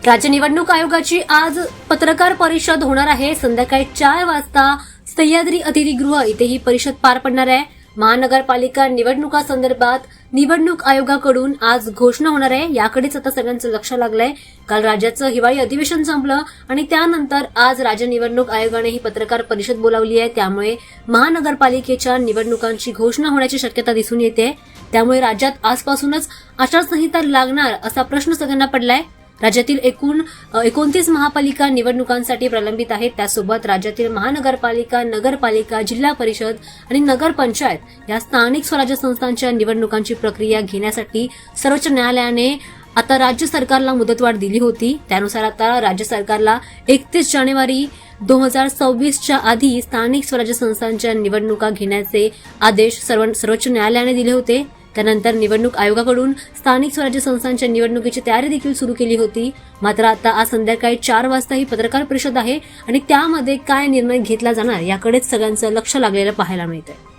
राज्य निवडणूक आयोगाची आज पत्रकार परिषद होणार आहे। संध्याकाळी 4 वाजता सह्याद्री अतिथीगृह इथे ही परिषद पार पडणार आहे। महानगरपालिका निवडणुकांसंदर्भात निवडणूक आयोगाकडून आज घोषणा होणार आहे। याकडेच आता सगळ्यांचं लक्ष लागलंय। काल राज्याचं हिवाळी अधिवेशन संपलं आणि त्यानंतर आज राज्य निवडणूक आयोगाने ही पत्रकार परिषद बोलावली आहे। त्यामुळे महानगरपालिकेच्या निवडणुकांची घोषणा होण्याची शक्यता दिसून येते। त्यामुळे राज्यात आजपासूनच आचारसंहिता लागणार असा प्रश्न सगळ्यांना पडलाय। राज्यातील एकूण 29 महापालिका निवडणुकांसाठी प्रलंबित आहेत। त्यासोबत राज्यातील महानगरपालिका, नगरपालिका, जिल्हा परिषद आणि नगरपंचायत या स्थानिक स्वराज्य संस्थांच्या निवडणुकांची प्रक्रिया घेण्यासाठी सर्वोच्च न्यायालयाने आता राज्य सरकारला मुदतवाढ दिली होती। त्यानुसार आता राज्य सरकारला 31 जानेवारी 2026च्या आधी स्थानिक स्वराज्य संस्थांच्या निवडणुका घेण्याचे आदेश सर्वोच्च न्यायालयाने दिले होते। त्यानंतर निवडणूक आयोगाकडून स्थानिक स्वराज्य संस्थांच्या निवडणुकीची तयारी देखील सुरू केली होती। मात्र आता आज संध्याकाळी 4 वाजता ही पत्रकार परिषद आहे आणि त्यामध्ये काय निर्णय घेतला जाणार याकडेच सगळ्यांचं लक्ष लागलेलं पाहायला मिळतंय।